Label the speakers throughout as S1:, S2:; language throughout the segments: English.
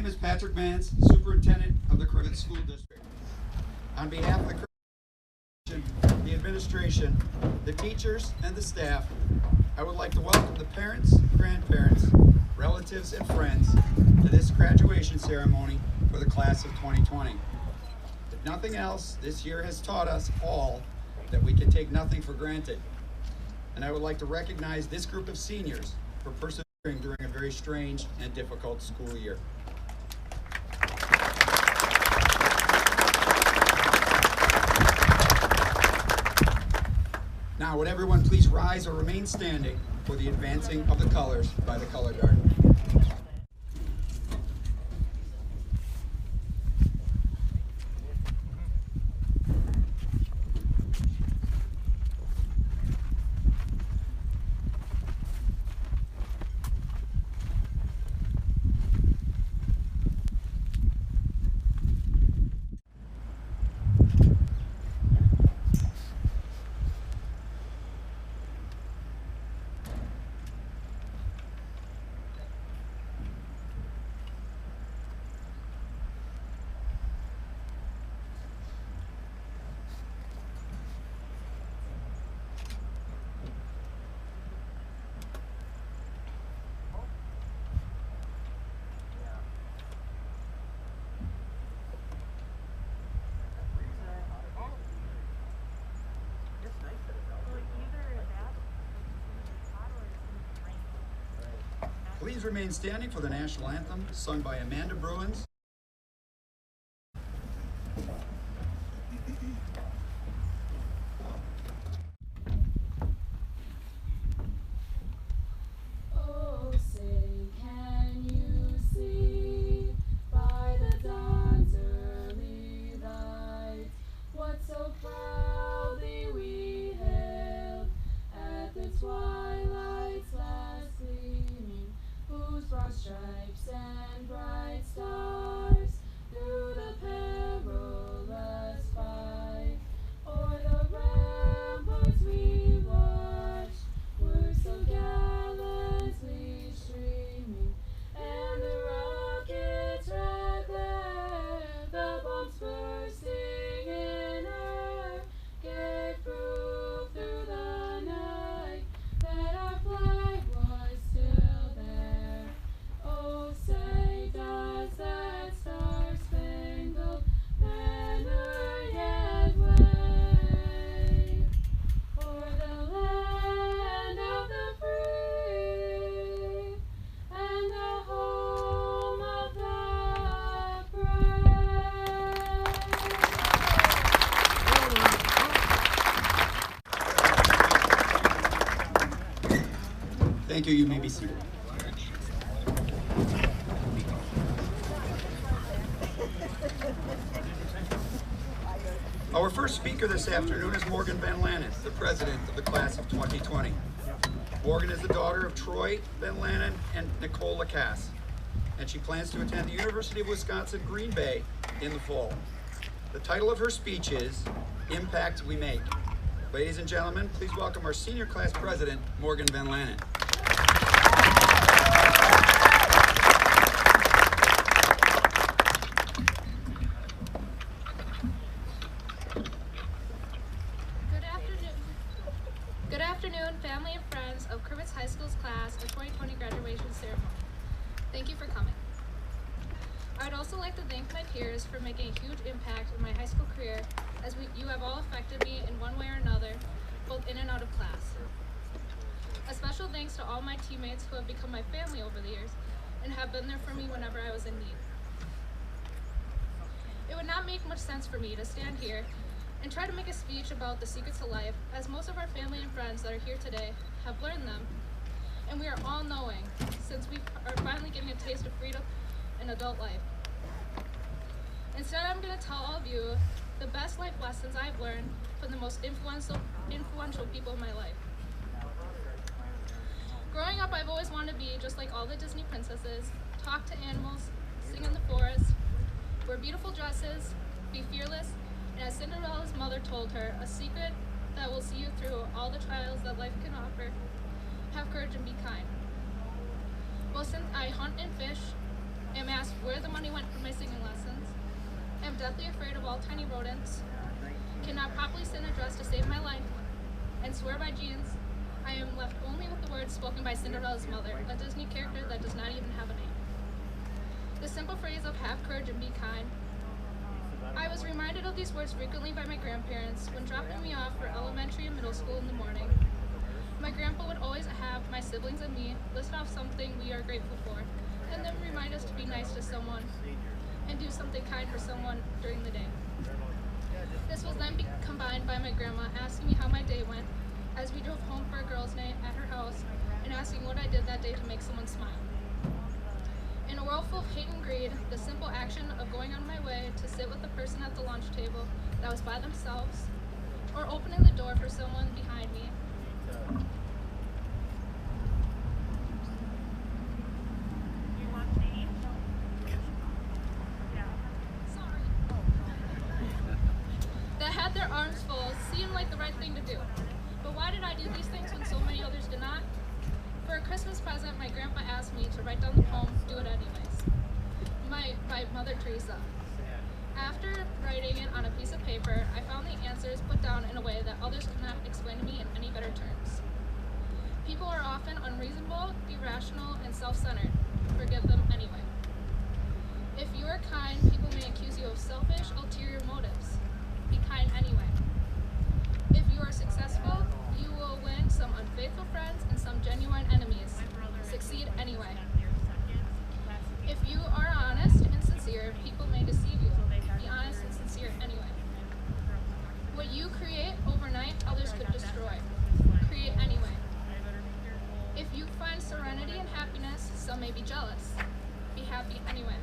S1: is Patrick Mans, Superintendent of the Crivitz School District. On behalf of the administration, the teachers, and the staff, I would like to welcome the parents, grandparents, relatives, and friends to this graduation ceremony for the class of 2020. If nothing else, this year has taught us all that we can take nothing for granted. And I would like to recognize this group of seniors for persevering during a very strange and difficult school year. Now, would everyone please rise or remain standing for the advancing of the colors by the color guard. Please remain standing for the national anthem, sung by Amanda Bruins.
S2: Oh, say, can you see by the dawn's early light what so proudly we hailed at the twilight's last gleaming, whose broad stripes and bright stars through the perilous fight o'er the ramparts we watched were so gallantly streaming, and the rocket's red glare, the bombs bursting in air, gave proof through the night that our flag was still there. Oh, say, does that star-spangled banner yet wave o'er the land of the free and the home of the brave?
S1: Thank you. You may be seated. Our first speaker this afternoon is Morrigan Van Lanen, the president of the class of 2020. Morrigan is the daughter of Troy Van Lanen and Nicole Lacasse, and she plans to attend the University of Wisconsin Green Bay in the fall. The title of her speech is Impact We Make. Ladies and gentlemen, please welcome our senior class president, Morrigan Van Lanen.
S3: Good afternoon, family and friends of Crivitz High School's class of 2020 graduation ceremony. Thank you for coming. I would also like to thank my peers for making a huge impact in my high school career, as you have all affected me in one way or another, both in and out of class. A special thanks to all my teammates who have become my family over the years and have been there for me whenever I was in need. It would not make much sense for me to stand here and try to make a speech about the secrets of life, as most of our family and friends that are here today have learned them, and we are all knowing, since we are finally getting a taste of freedom in adult life. Instead, I'm going to tell all of you the best life lessons I've learned from the most influential people in my life. Growing up, I've always wanted to be just like all the Disney princesses, talk to animals, sing in the forest, wear beautiful dresses, be fearless, and as Cinderella's mother told her, a secret that will see you through all the trials that life can offer. Have courage and be kind. Well, since I hunt and fish, am asked where the money went for my singing lessons, am deathly afraid of all tiny rodents, cannot properly send a dress to save my life, and swear by jeans, I am left only with the words spoken by Cinderella's mother, a Disney character that does not even have a name. The simple phrase of have courage and be kind. I was reminded of these words frequently by my grandparents when dropping me off for elementary and middle school in the morning. My grandpa would always have my siblings and me list off something we are grateful for, and then remind us to be nice to someone and do something kind for someone during the day. This was then combined by my grandma asking me how my day went as we drove home for a girls' night at her house and asking what I did that day to make someone smile. In a world full of hate and greed, the simple action of going on my way to sit with the person at the lunch table that was by themselves, or opening the door for someone behind me, that had their arms full seemed like the right thing to do. But why did I do these things when so many others did not? For a Christmas present, my grandpa asked me to write down the poem, Do It Anyways, by Mother Teresa. After writing it on a piece of paper, I found the answers put down in a way that others could not explain to me in any better terms. People are often unreasonable, irrational, and self-centered. Forgive them anyway. If you are kind, people may accuse you of selfish, ulterior motives. Be kind anyway. If you are successful, you will win some unfaithful friends and some genuine enemies. Succeed anyway. If you are honest and sincere, people may deceive you. Be honest and sincere anyway. What you create overnight, others could destroy. Create anyway. If you find serenity and happiness, some may be jealous. Be happy anyway.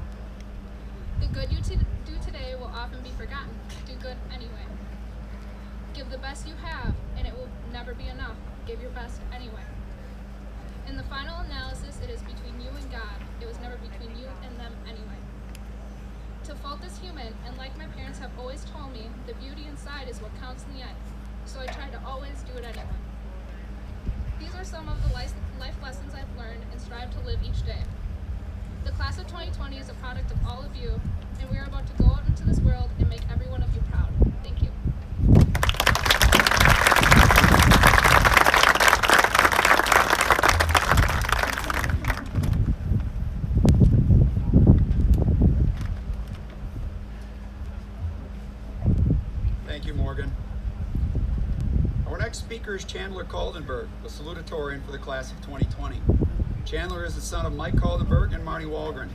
S3: The good you do today will often be forgotten. Do good anyway. Give the best you have, and it will never be enough. Give your best anyway. In the final analysis, it is between you and God. It was never between you and them anyway. To fault is human, and like my parents have always told me, the beauty inside is what counts in the end. So I try to always do it anyway. These are some of the life lessons I've learned and strive to live each day. The class of 2020 is a product of all of you, and we are about to go out into this world and make every one of you proud. Thank you.
S1: Thank you, Morgan. Our next speaker is Chandler Goldenberg, the salutatorian for the class of 2020. Chandler is the son of Mike Kaldenberg and Marty Walgren.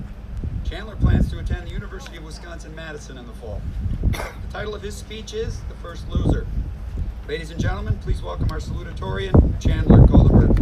S1: Chandler plans to attend the University of Wisconsin-Madison in the fall. The title of his speech is The First Loser. Ladies and gentlemen, please welcome our salutatorian, Chandler Goldenberg.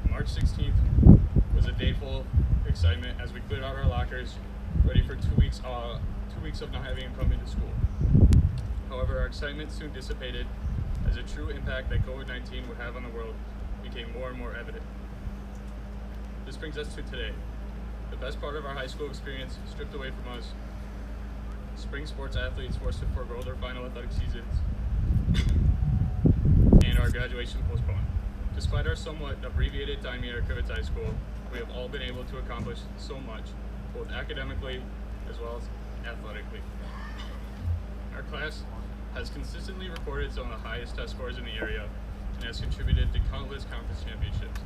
S4: March 16th was a day full of excitement as we cleared out our lockers, ready for 2 weeks of not having to come into school. However, our excitement soon dissipated as the true impact that COVID-19 would have on the world became more and more evident. This brings us to today, the best part of our high school experience stripped away from us, spring sports athletes forced to forego their final athletic seasons, and our graduation postponed. Despite our somewhat abbreviated time here at Crivitz High School, we have all been able to accomplish so much, both academically as well as athletically. Our class has consistently recorded some of the highest test scores in the area and has contributed to countless conference championships.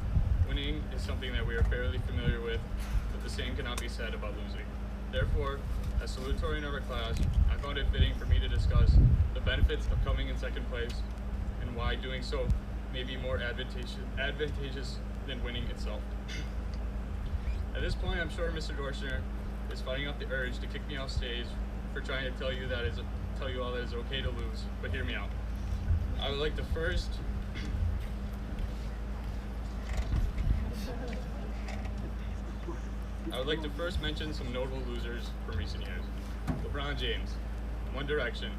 S4: Winning is something that we are fairly familiar with, but the same cannot be said about losing. Therefore, as salutatorian of our class, I found it fitting for me to discuss the benefits of coming in second place and why doing so may be more advantageous than winning itself. At this point, I'm sure Mr. Dorschner is fighting off the urge to kick me off stage for trying to tell you all that it's okay to lose, but hear me out. I would like to first mention some notable losers from recent years. LeBron James, One Direction,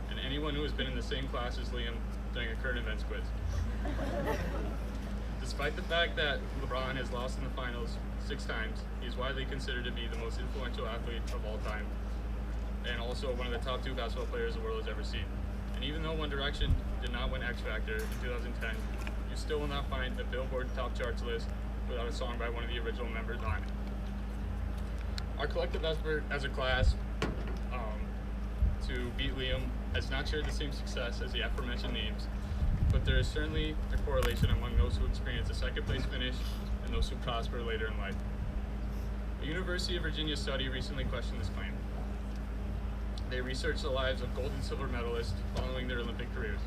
S4: and anyone who has been in the same class as Liam during a current events quiz. Despite the fact that LeBron has lost in the finals 6 times, he is widely considered to be the most influential athlete of all time, and also one of the top 2 basketball players the world has ever seen. And even though One Direction did not win X Factor in 2010, you still will not find a Billboard top charts list without a song by one of the original members on it. Our collective effort as a class to beat Liam has not shared the same success as the aforementioned names, but there is certainly a correlation among those who experience a second place finish and those who prosper later in life. A University of Virginia study recently questioned this claim. They researched the lives of gold and silver medalists following their Olympic careers.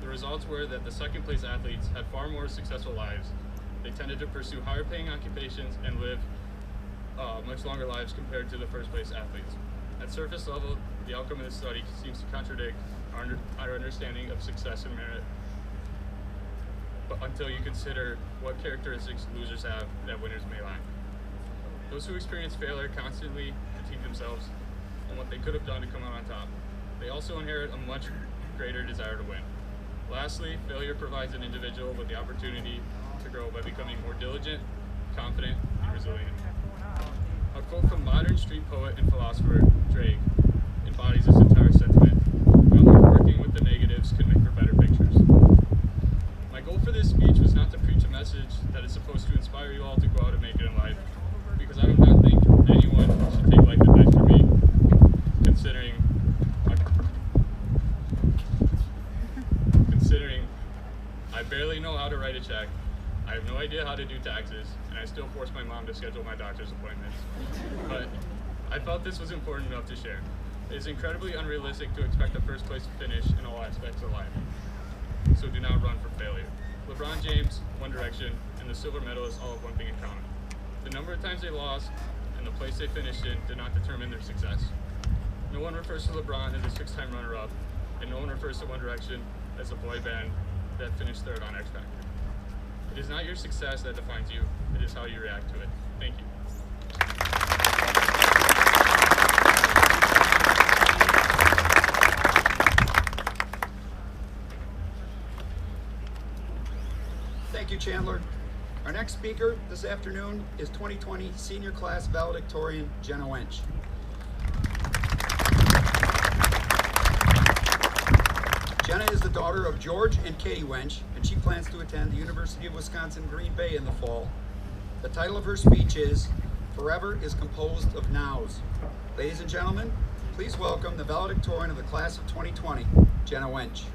S4: The results were that the second place athletes had far more successful lives. They tended to pursue higher paying occupations and live much longer lives compared to the first place athletes. At surface level, the outcome of this study seems to contradict our understanding of success and merit, but until you consider what characteristics losers have that winners may lack. Those who experience failure constantly critique themselves on what they could have done to come out on top. They also inherit a much greater desire to win. Lastly, failure provides an individual with the opportunity to grow by becoming more diligent, confident, and resilient. A quote from modern street poet and philosopher Drake embodies this entire sentiment. Rather, working with the negatives can make for better pictures. My goal for this speech was not to preach a message that is supposed to inspire you all to go out and make it in life, because I do not think anyone should take life advice from me, considering I barely know how to write a check, I have no idea how to do taxes, and I still force my mom to schedule my doctor's appointments. But I felt this was important enough to share. It is incredibly unrealistic to expect a first place finish in all aspects of life, so do not run for failure. LeBron James, One Direction, and the silver medalists all have one thing in common. The number of times they lost and the place they finished in did not determine their success. No one refers to LeBron as a 6-time runner-up, and no one refers to One Direction as a boy band that finished 3rd on X Factor. It is not your success that defines you, it is how you react to it. Thank you.
S1: Thank you, Chandler. Our next speaker this afternoon is 2020 Senior Class Valedictorian Jenno Wench. Jenna is the daughter of George and Katie Wench, and she plans to attend the University of Wisconsin-Green Bay in the fall. The title of her speech is, Forever is Composed of Nows. Ladies and gentlemen, please welcome the valedictorian of the class of 2020, Jenna Wench.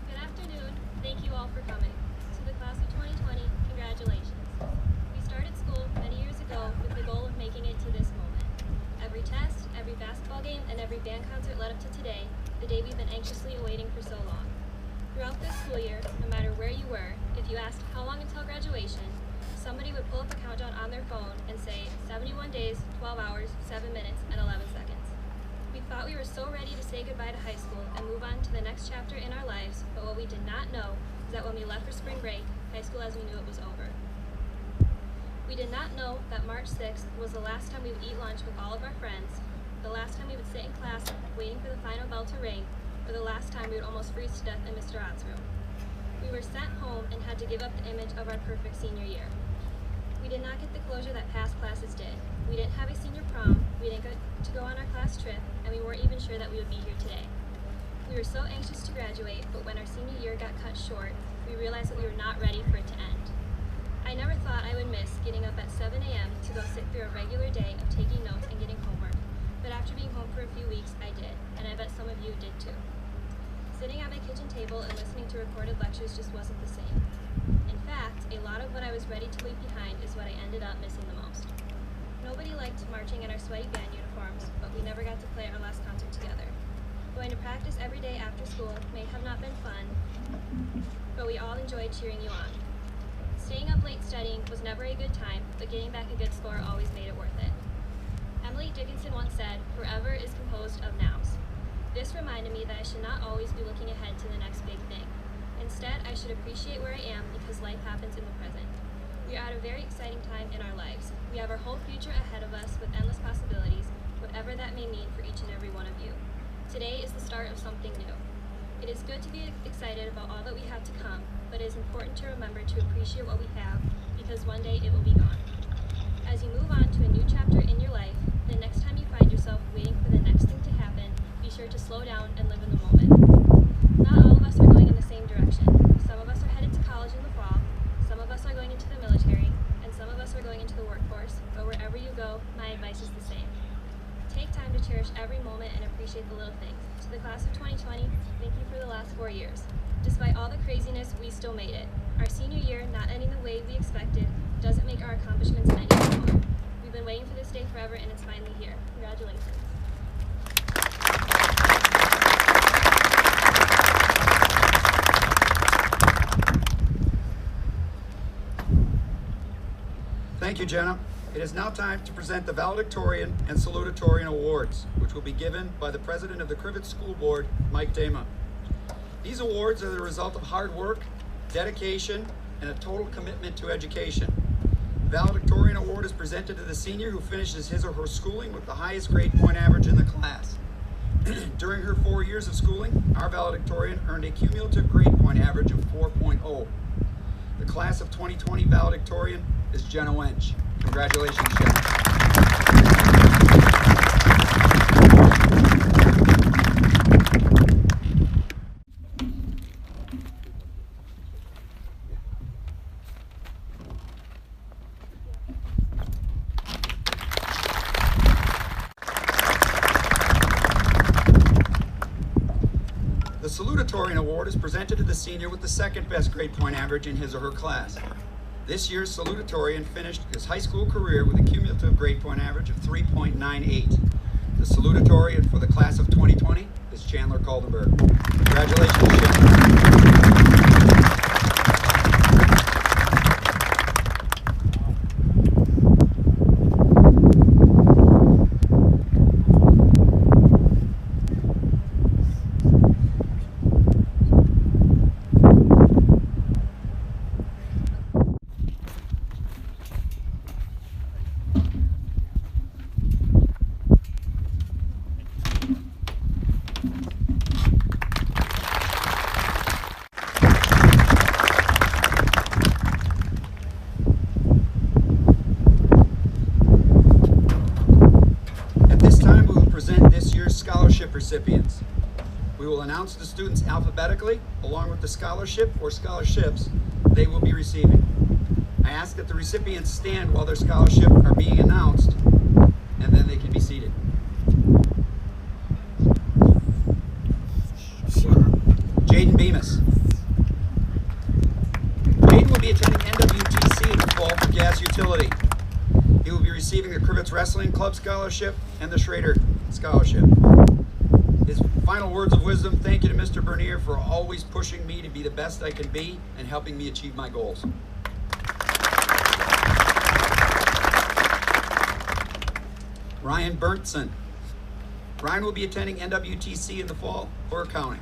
S5: Good afternoon. Thank you all for coming. To the class of 2020, congratulations. We started school many years ago with the goal of making it to this moment. Every test, every basketball game, and every band concert led up to today, the day we've been anxiously awaiting for so long. Throughout this school year, no matter where you were, if you asked how long until graduation, somebody would pull up a countdown on their phone and say 71 days, 12 hours, 7 minutes, and 11 seconds. We thought we were so ready to say goodbye to high school and move on to the next chapter in our lives, but what we did not know is that when we left for spring break, high school as we knew it was over. We did not know that March 6th was the last time we would eat lunch with all of our friends, the last time we would sit in class waiting for the final bell to ring, or the last time we would almost freeze to death in Mr. Ott's room. We were sent home and had to give up the image of our perfect senior year. We did not get the closure that past classes did. We didn't have a senior prom, we didn't get to go on our class trip, and we weren't even sure that we would be here today. We were so anxious to graduate, but when our senior year got cut short, we realized that we were not ready for it to end. I never thought I would miss getting up at 7 a.m. to go sit through a regular day of taking notes and getting homework, but after being home for a few weeks, I did, and I bet some of you did too. Sitting at my kitchen table and listening to recorded lectures just wasn't the same. In fact, a lot of what I was ready to leave behind is what I ended up missing the most. Nobody liked marching in our sweaty band uniforms, but we never got to play our last concert together. Going to practice every day after school may have not been fun, but we all enjoyed cheering you on. Staying up late studying was never a good time, but getting back a good score always made it worth it. Emily Dickinson once said, "Forever is composed of nows." This reminded me that I should not always be looking ahead to the next big thing. Instead, I should appreciate where I am because life happens in the present. We are at a very exciting time in our lives. We have our whole future ahead of us with endless possibilities, whatever that may mean for each and every one of you. Today is the start of something new. It is good to be excited about all that we have to come, but it is important to remember to appreciate what we have because one day it will be gone. As you move on to a new chapter in your life, the next time you find yourself waiting for the next thing to happen, be sure to slow down and live in the moment. Not all of us are going in the same direction. Some of us are headed to college in the fall, some of us are going into the military, and some of us are going into the workforce, but wherever you go, my advice is the same. Take time to cherish every moment and appreciate the little things. To the class of 2020, thank you for the last 4 years. Despite all the craziness, we still made it. Our senior year, not ending the way we expected, doesn't make our accomplishments any smaller. We've been waiting for this day forever, and it's finally here. Congratulations.
S1: Thank you, Jenno. It is now time to present the Valedictorian and Salutatorian Awards, which will be given by the President of the Crivitz School Board, Mike Dama. These awards are the result of hard work, dedication, and a total commitment to education. The Valedictorian Award is presented to the senior who finishes his or her schooling with the highest grade point average in the class. During her 4 years of schooling, our valedictorian earned a cumulative grade point average of 4.0. The class of 2020 valedictorian is Jenno Wench. Congratulations, Jenno. The Salutatorian Award is presented to the senior with the second best grade point average in his or her class. This year's salutatorian finished his high school career with a cumulative grade point average of 3.98. The salutatorian for the class of 2020 is Chandler Goldenberg. Congratulations, Chandler. Recipients. We will announce the students alphabetically along with the scholarship or scholarships they will be receiving. I ask that the recipients stand while their scholarship are being announced, and then they can be seated. Jaden Bemis. Jaden will be attending NWTC in the fall for gas utility. He will be receiving the Crivitz Wrestling Club Scholarship and the Schrader Scholarship. His final words of wisdom: thank you to Mr. Bernier for always pushing me to be the best I can be and helping me achieve my goals. Ryan Berntson. Ryan will be attending NWTC in the fall for accounting.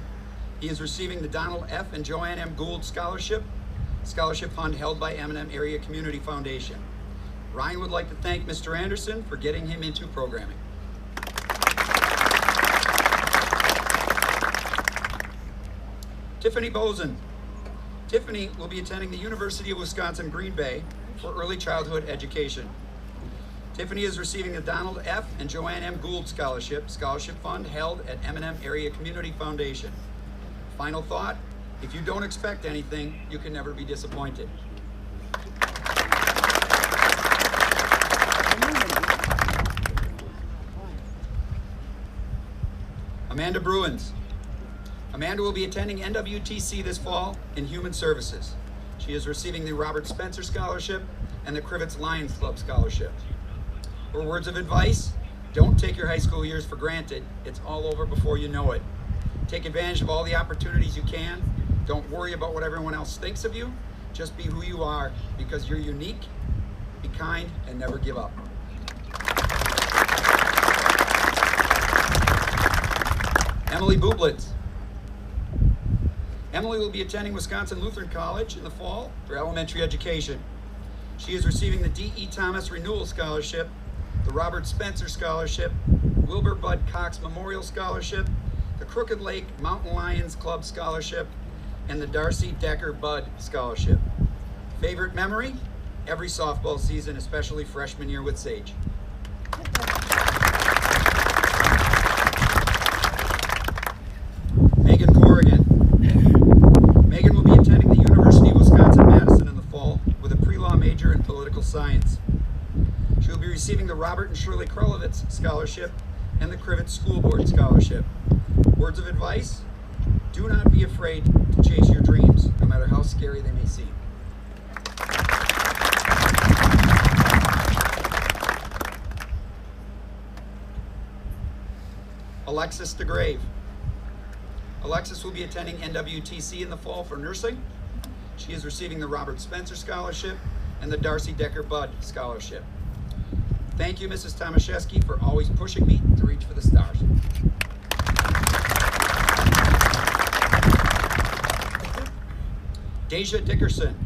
S1: He is receiving the Donald F. and Joanne M. Gould Scholarship Fund held by M&M Area Community Foundation. Ryan would like to thank Mr. Anderson for getting him into programming. Tiffany Bozen. Tiffany will be attending the University of Wisconsin Green Bay for early childhood education. Tiffany is receiving the Donald F. and Joanne M. Gould Scholarship Fund held at M&M Area Community Foundation. Final thought: if you don't expect anything, you can never be disappointed. Amanda Bruins. Amanda will be attending NWTC this fall in Human Services. She is receiving the Robert Spencer Scholarship and the Crivitz Lions Club Scholarship. Her words of advice: don't take your high school years for granted. It's all over before you know it. Take advantage of all the opportunities you can. Don't worry about what everyone else thinks of you. Just be who you are, because you're unique. Be kind and never give up. Emily Bublitz. Emily will be attending Wisconsin Lutheran College in the fall for elementary education. She is receiving the D.E. Thomas Renewal Scholarship, the Robert Spencer Scholarship, Wilbur Bud Cox Memorial Scholarship, the Crooked Lake Mountain Lions Club Scholarship, and the Darcy Decker Bud Scholarship. Favorite memory? Every softball season, especially freshman year with Sage. Morrigan. Megan will be attending the University of Wisconsin-Madison in the fall with a pre-law major in political science. She will be receiving the Robert and Shirley Krolowitz Scholarship and the Crivitz School Board Scholarship. Words of advice: do not be afraid to chase your dreams, no matter how scary they may seem. Alexis DeGrave. Alexis will be attending NWTC in the fall for nursing. She is receiving the Robert Spencer Scholarship and the Darcy Decker Budd Scholarship. Thank you, Mrs. Tomaszewski, for always pushing me to reach for the stars. Deja Dickerson.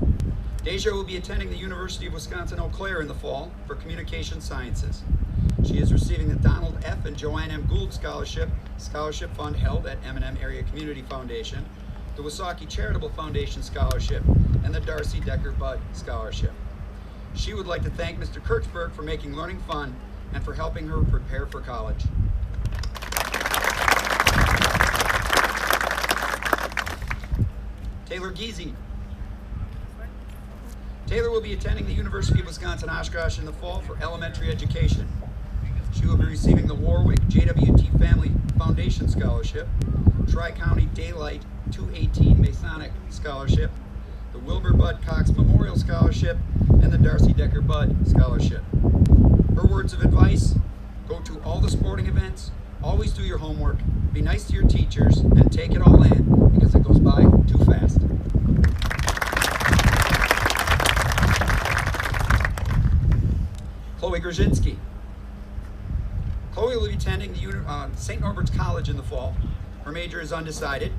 S1: Deja will be attending the University of Wisconsin-Eau Claire in the fall for communication sciences. She is receiving the Donald F. and Joanne M. Gould Scholarship Fund held at M&M Area Community Foundation, the Wasaki Charitable Foundation Scholarship, and the Darcy Decker Budd Scholarship. She would like to thank Mr. Kirchberg for making learning fun and for helping her prepare for college. Taylor Gizi. Taylor will be attending the University of Wisconsin-Oshkosh in the fall for elementary education. She will be receiving the Warwick JWT Family Foundation Scholarship, Tri-County Daylight 218 Masonic Scholarship, the Wilbur Bud Cox Memorial Scholarship, and the Darcy Decker Budd Scholarship. Her words of advice: go to all the sporting events, always do your homework, be nice to your teachers, and take it all in, because it goes by too fast. Chloe Grozinski. Chloe will be attending the St. Norbert's College in the fall. Her major is undecided.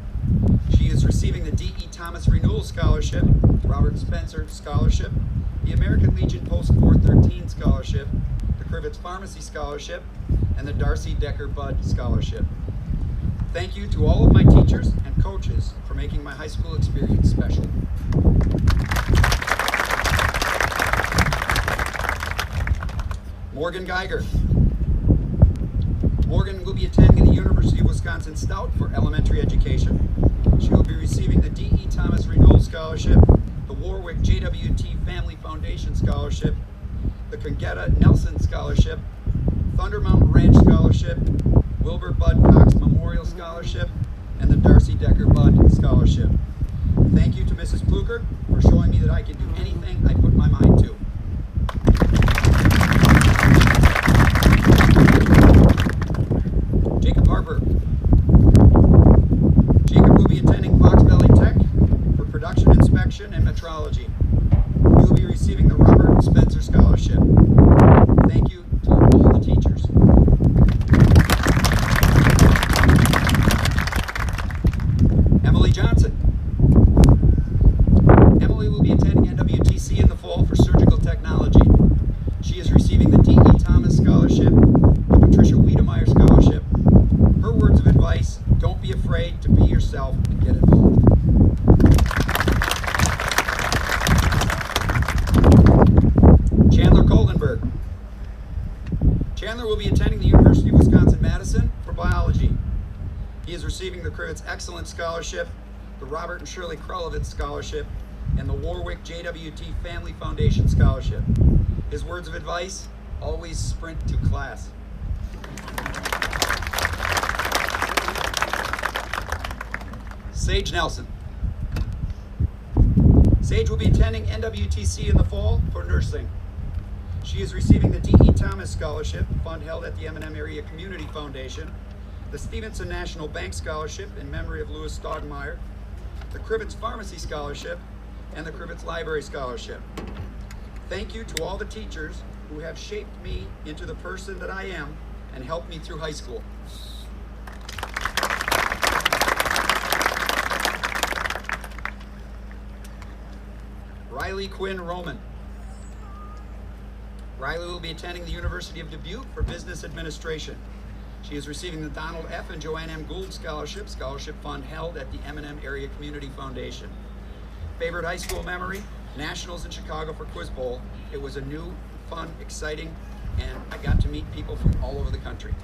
S1: She is receiving the D.E. Thomas Renewal Scholarship, Robert Spencer Scholarship, the American Legion Post-War 13 Scholarship, the Crivitz Pharmacy Scholarship, and the Darcy Decker Budd Scholarship. Thank you to all of my teachers and coaches for making my high school experience special. Morgan Geiger. Morgan will be attending the University of Wisconsin Stout for elementary education. She will be receiving the D.E. Thomas Renewal Scholarship, the Warwick JWT Family Foundation Scholarship, the Congetta Nelson Scholarship, Thunder Mountain Ranch Scholarship, Wilbur Bud Cox Memorial Scholarship, and the Darcy Decker Budd Scholarship. Thank you to Mrs. Pluker for showing me that I can do anything I put my mind to. Jacob Harper. Jacob will be attending Fox Valley Tech for production inspection and metrology. He will be receiving the Robert Spencer Scholarship. Thank you to all the teachers. Emily Johnson. Emily will be attending NWTC in the fall for surgical technology. She is receiving the D.E. Thomas Scholarship, the Patricia Wiedemeyer Scholarship. Her words of advice: don't be afraid to be yourself and get involved. Chandler Goldenberg. Chandler will be attending the University of Wisconsin-Madison for biology. He is receiving the Crivitz Excellence Scholarship, the Robert and Shirley Krolowitz Scholarship, and the Warwick JWT Family Foundation Scholarship. His words of advice: always sprint to class. Sage Nelson. Sage will be attending NWTC in the fall for nursing. She is receiving the D.E. Thomas Scholarship, fund held at the M&M Area Community Foundation, the Stevenson National Bank Scholarship in memory of Louis Stogmeyer, the Crivitz Pharmacy Scholarship, and the Crivitz Library Scholarship. Thank you to all the teachers who have shaped me into the person that I am and helped me through high school. Riley Quinn Roman. Riley will be attending the University of Dubuque for Business Administration. She is receiving the Donald F. and Joanne M. Gould Scholarship fund held at the M&M Area Community Foundation. Favorite high school memory? Nationals in Chicago for Quiz Bowl. It was a new, fun, exciting, and I got to meet people from all over the country.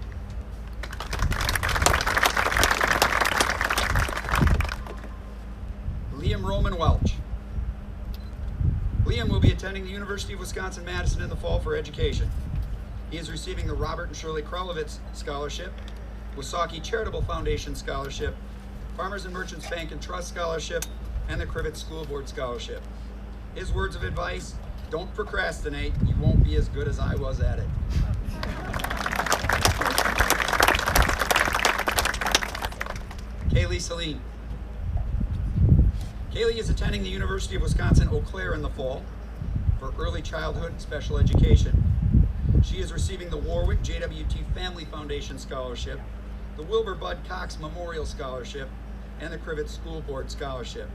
S1: Liam Roman Welch. Liam will be attending the University of Wisconsin-Madison in the fall for education. He is receiving the Robert and Shirley Krolowitz Scholarship, Wasaki Charitable Foundation Scholarship, Farmers and Merchants Bank and Trust Scholarship, and the Crivitz School Board Scholarship. His words of advice: don't procrastinate, you won't be as good as I was at it. Kaylee Celine. Kaylee is attending the University of Wisconsin-Eau Claire in the fall for early childhood and special education. She is receiving the Warwick JWT Family Foundation Scholarship, the Wilbur Bud Cox Memorial Scholarship, and the Crivitz School Board Scholarship.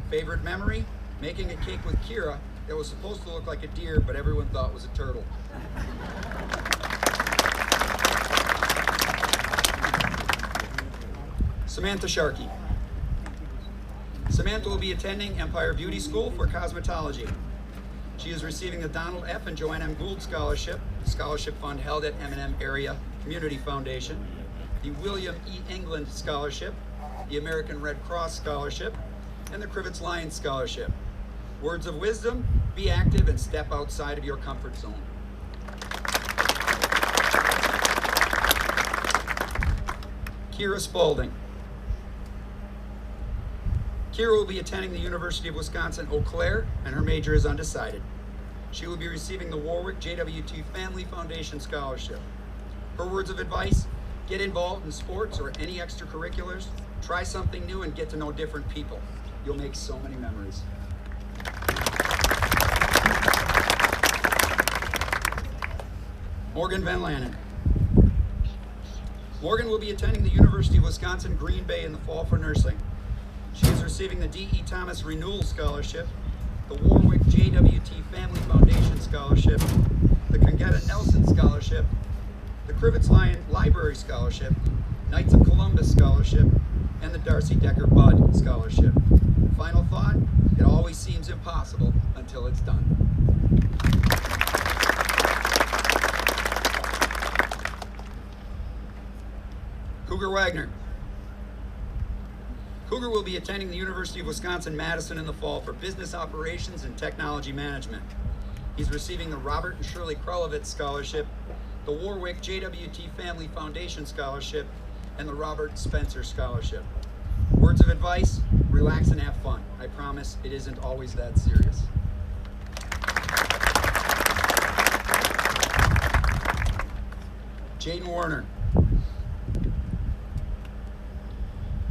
S1: Favorite memory? Making a cake with Kiera that was supposed to look like a deer, but everyone thought was a turtle. Samantha Sharkey. Samantha will be attending Empire Beauty School for cosmetology. She is receiving the Donald F. and Joanne M. Gould Scholarship fund held at M&M Area Community Foundation, the William E. England Scholarship, the American Red Cross Scholarship, and the Crivitz Lions Scholarship. Words of wisdom: be active and step outside of your comfort zone. Kiera Spalding. Kiera will be attending the University of Wisconsin-Eau Claire, and her major is undecided. She will be receiving the Warwick JWT Family Foundation Scholarship. Her words of advice: get involved in sports or any extracurriculars, try something new, and get to know different people. You'll make so many memories. Morgan Van Lanen. Morgan will be attending the University of Wisconsin-Green Bay in the fall for nursing. She is receiving the D.E. Thomas Renewal Scholarship, the Warwick JWT Family Foundation Scholarship, the Congetta Nelson Scholarship, the Crivitz Library Scholarship, Knights of Columbus Scholarship, and the Darcy Decker Budd Scholarship. Final thought: it always seems impossible until it's done. Cougar Wagner. Cougar will be attending the University of Wisconsin-Madison in the fall for business operations and technology management. He's receiving the Robert and Shirley Krolowitz Scholarship, the Warwick JWT Family Foundation Scholarship, and the Robert Spencer Scholarship. Words of advice: relax and have fun. I promise it isn't always that serious. Jaden Warner.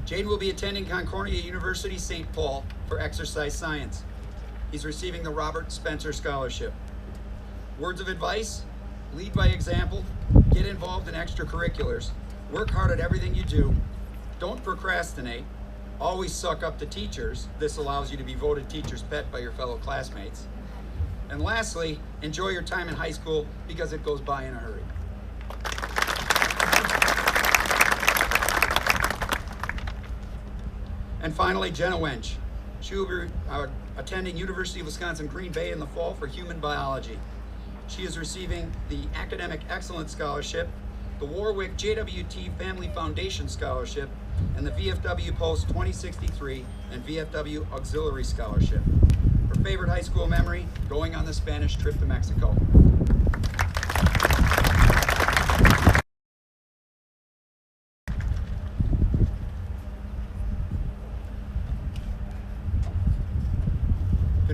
S1: Jaden will be attending Concordia University St. Paul for exercise science. He's receiving the Robert Spencer Scholarship. Words of advice: lead by example, get involved in extracurriculars, work hard at everything you do, don't procrastinate, always suck up to teachers. This allows you to be voted teacher's pet by your fellow classmates. And lastly, enjoy your time in high school because it goes by in a hurry. And finally, Jenno Wench. She will be attending University of Wisconsin-Green Bay in the fall for human biology. She is receiving the Academic Excellence Scholarship, the Warwick JWT Family Foundation Scholarship, and the VFW Post 2063 and VFW Auxiliary Scholarship. Her favorite high school memory: going on the Spanish trip to Mexico.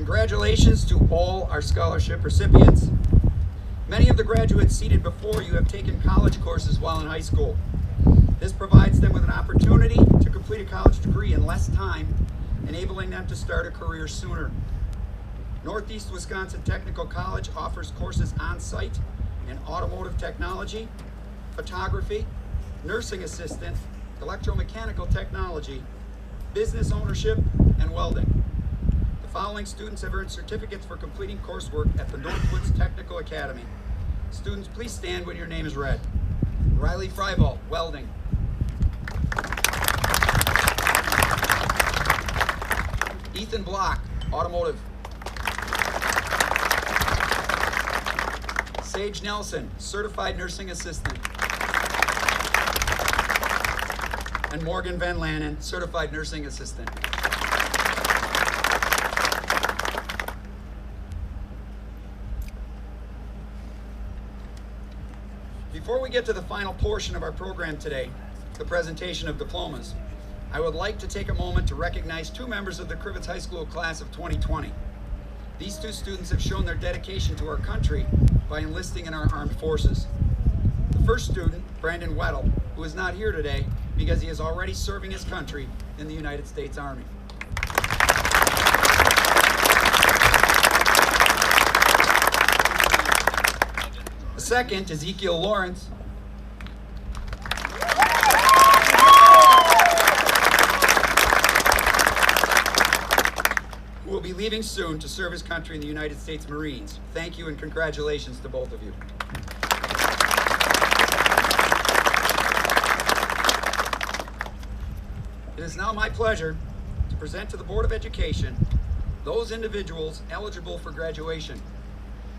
S1: Congratulations to all our scholarship recipients. Many of the graduates seated before you have taken college courses while in high school. This provides them with an opportunity to complete a college degree in less time, enabling them to start a career sooner. Northeast Wisconsin Technical College offers courses on-site in automotive technology, photography, nursing assistant, electromechanical technology, business ownership, and welding. The following students have earned certificates for completing coursework at the Northwoods Technical Academy. Students, please stand when your name is read. Riley Freiball, welding. Ethan Block, automotive. Sage Nelson, certified nursing assistant. And Morgan Van Lanen, certified nursing assistant. Before we get to the final portion of our program today, the presentation of diplomas, I would like to take a moment to recognize two members of the Crivitz High School class of 2020. These two students have shown their dedication to our country by enlisting in our armed forces. The first student, Brandon Weddle, who is not here today because he is already serving his country in the United States Army. The second, Ezekiel Lawrence, who will be leaving soon to serve his country in the United States Marines. Thank you and congratulations to both of you. It is now my pleasure to present to the Board of Education those individuals eligible for graduation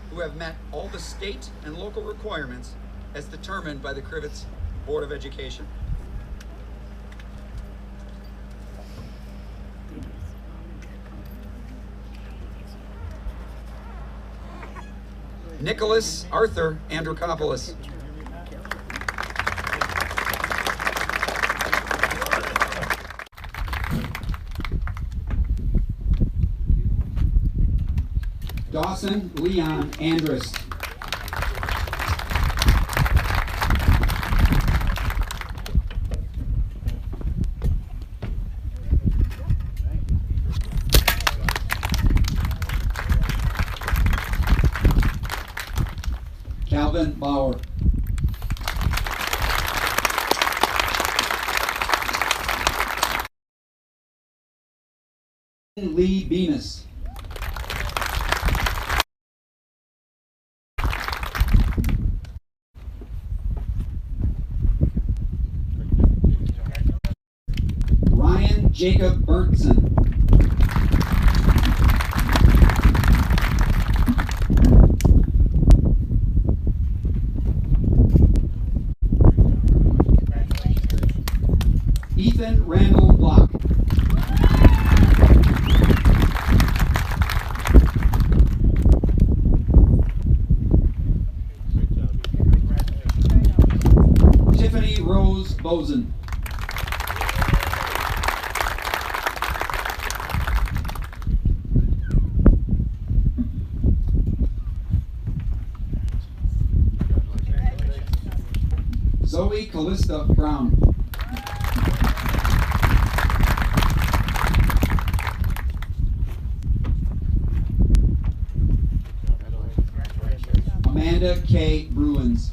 S1: who have met all the state and local requirements as determined by the Crivitz Board of Education. Nicholas Arthur Androkopoulos. Dawson Leon Andrus. Calvin Bauer. Lee Venus. Ryan Jacob Bertson. Ethan Randall Block. Tiffany Rose Bozen. Zoe Callista Brown. Amanda K. Bruins.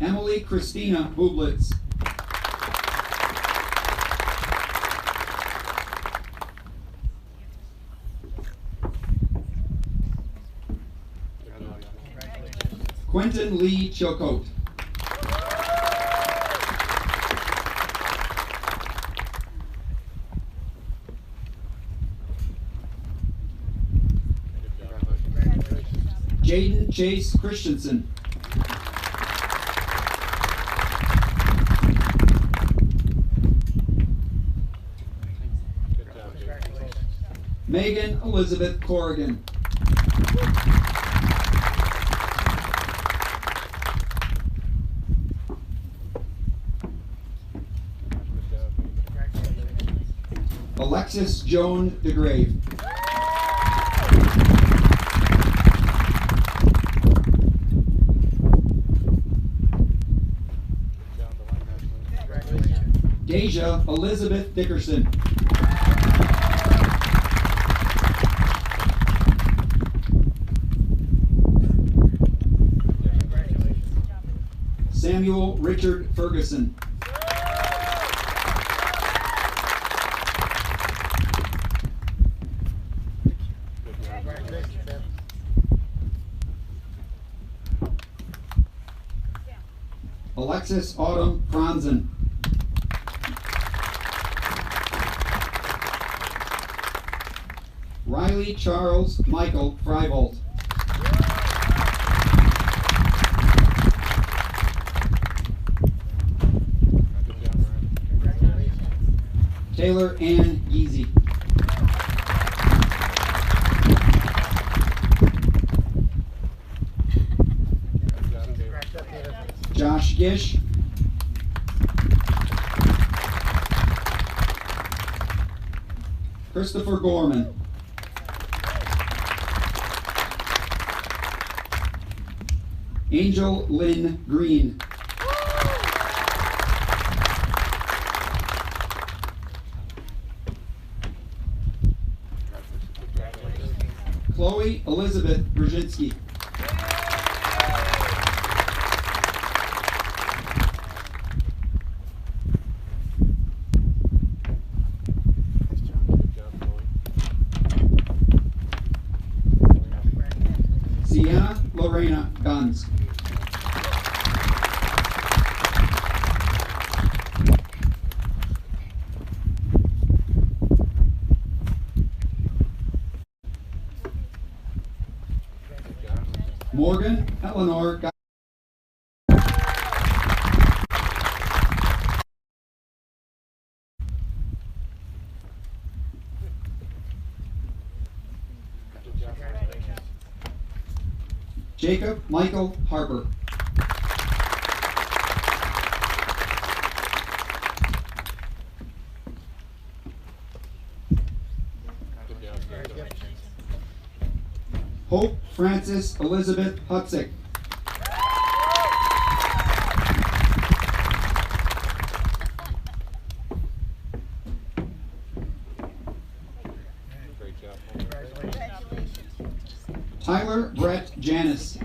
S1: Emily Christina Bublitz. Quentin Lee Chilcote. Jaden Chase Christensen. Megan Elizabeth Corrigan. Alexis Joan DeGrave. Deja Elizabeth Dickerson. Samuel Richard Ferguson. Alexis Autumn Franzen. Riley Charles Michael Freibolt. Taylor Ann Gizi. Josh Gish. Christopher Gorman. Angel Lynn Green. Chloe Elizabeth Brzezinski. Sienna Lorena Guns. Morgan Eleanor Guns. Jacob Michael Harper. Hope Frances Elizabeth Hutzik. Tyler Brett Janis.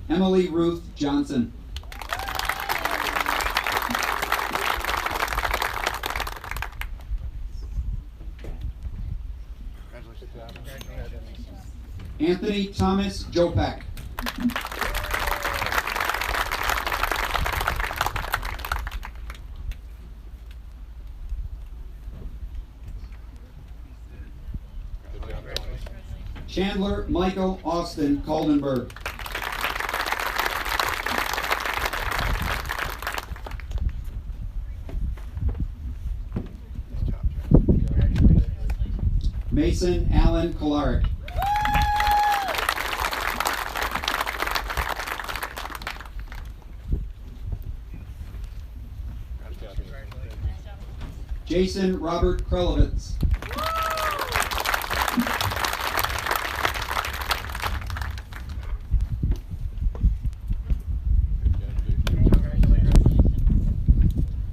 S1: Emily Ruth Johnson. Anthony Thomas Jopak. Chandler Michael Austin Kaldenberg. Mason Allen Kolaric. Jason Robert Krelevitz.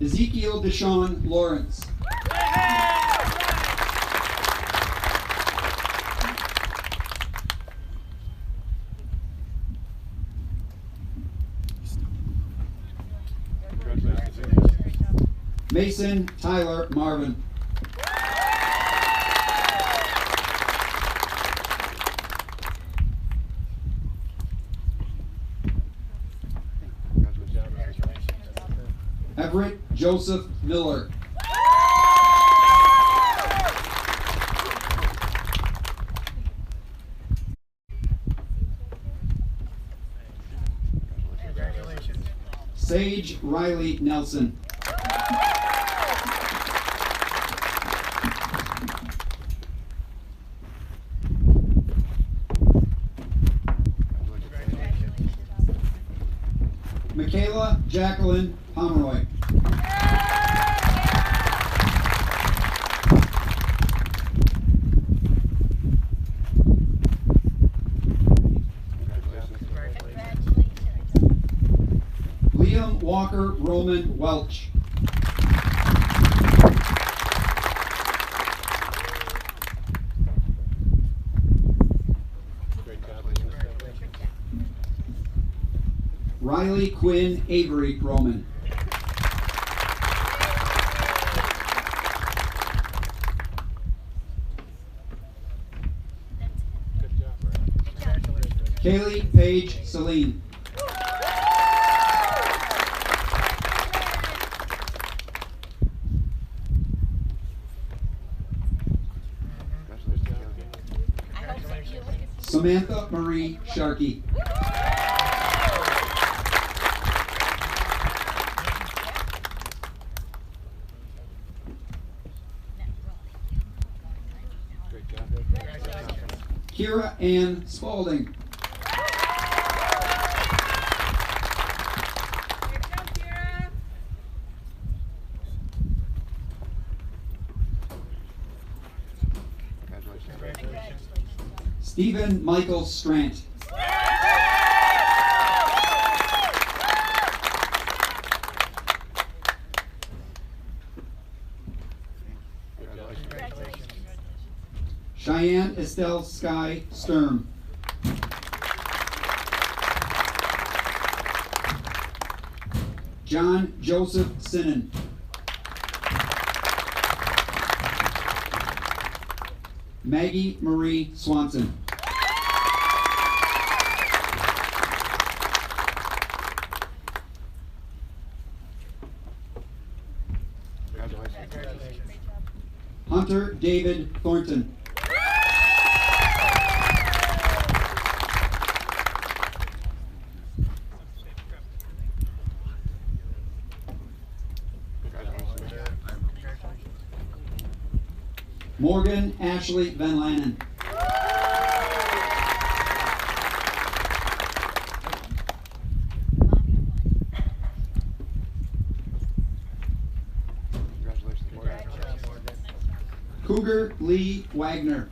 S1: Ezekiel Deshaun Lawrence. Mason Tyler Marvin. Everett Joseph Miller. Sage Riley Nelson. Michaela Jacqueline Pomeroy. Liam Walker Roman Welch. Riley Quinn Avery Roman. Kaylee Paige Celine. Samantha Marie Sharkey. Kiera Spalding. Stephen Michael Strant. Cheyenne Estelle Sky Sturm. John Joseph Sinnen. Maggie Marie Swanson. Hunter David Thornton. Morgan Ashley Van Lanen. Cougar Lee Wagner.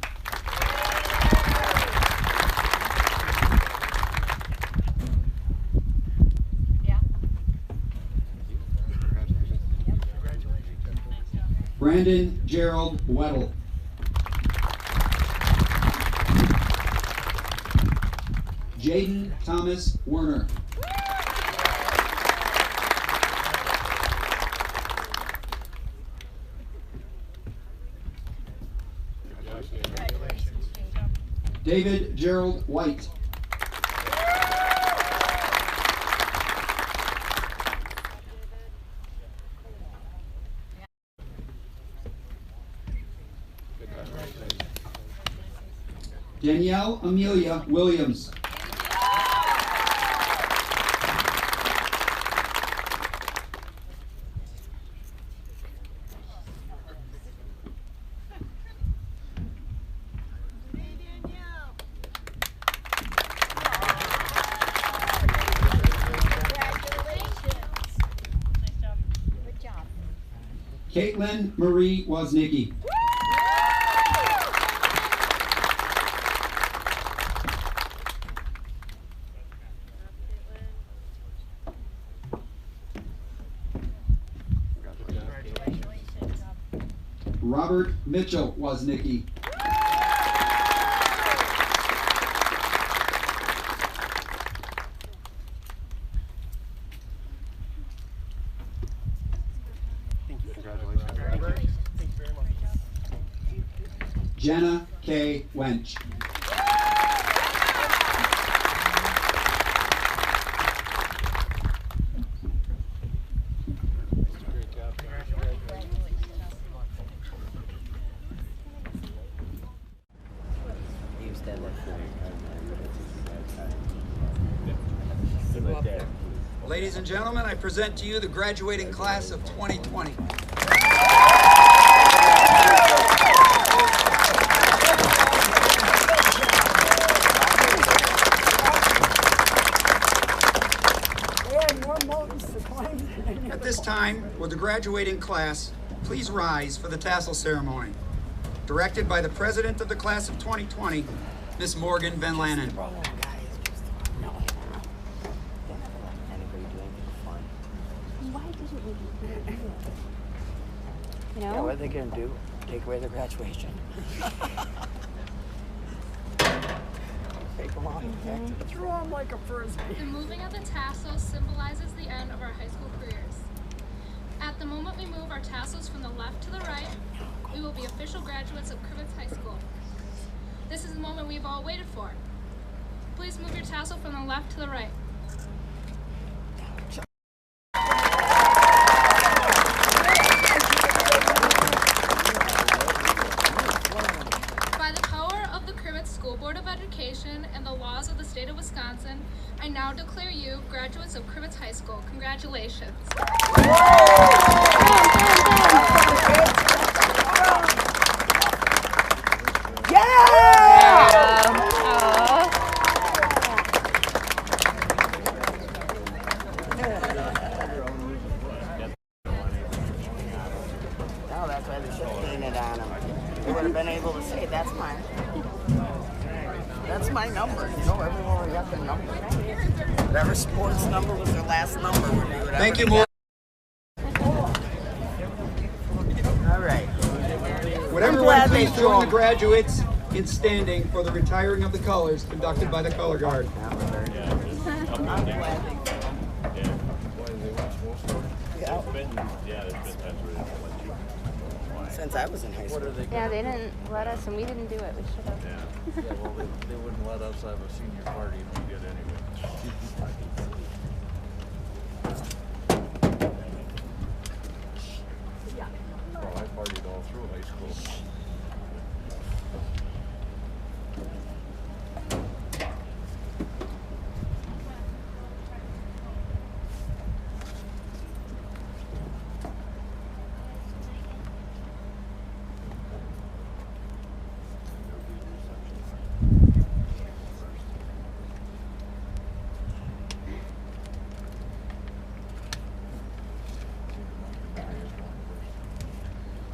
S1: Brandon Gerald Weddle. Jaden Thomas Werner. David Gerald White. Danielle Amelia Williams. Caitlin Marie Woznicki. Robert Mitchell Woznicki. Jenna K. Wench. Ladies and gentlemen, I present to you the graduating class of 2020. time, will the graduating class please rise for the Tassel Ceremony, directed by the president of the class of 2020, Miss Morrigan Van Lanen.
S6: Yeah, what are they going to do? Take away their graduation? Take them on. Throw them like a frisbee.
S3: The moving of the tassels symbolizes the end of our high school careers. At the moment we move our tassels from the left to the right, we will be official graduates of Crivitz High School. This is the moment we've all waited for. Please move your tassel from the left to the right. By the power of the Crivitz School Board of Education and the laws of the state of Wisconsin, I now declare you graduates of Crivitz High School. Congratulations.
S6: No, that's why they should have painted on them. They would have been able to say, that's mine. That's my number. You know, everyone got their number. Whatever sports number was their last number. Would be whatever.
S1: Thank you, Morrigan.
S6: All right.
S1: Would everyone please join the graduates in standing for the retiring of the colors conducted by the color guard.
S6: I'm glad they Since I was in high school.
S7: Yeah, they didn't let us, and we didn't do it. We should have.
S8: Yeah, well, they wouldn't let us have a senior party if we did anyway. Well, I partied all through high school.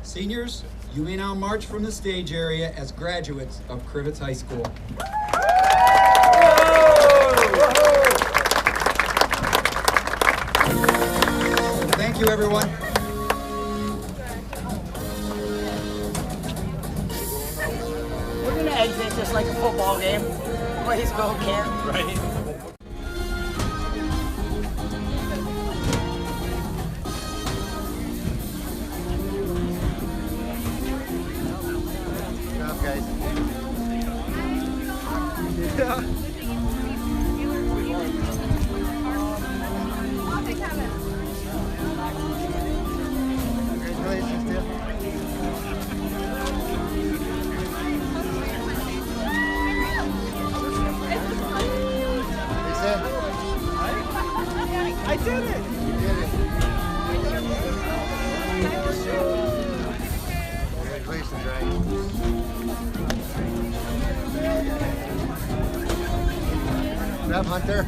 S1: Seniors, you may now march from the stage area as graduates of Crivitz High School. Thank you, everyone.
S6: We're going to exit just like a football game. Please go, Ken.
S8: Right.
S6: I did it! You did it.
S9: Congratulations, right? Good job, Hunter.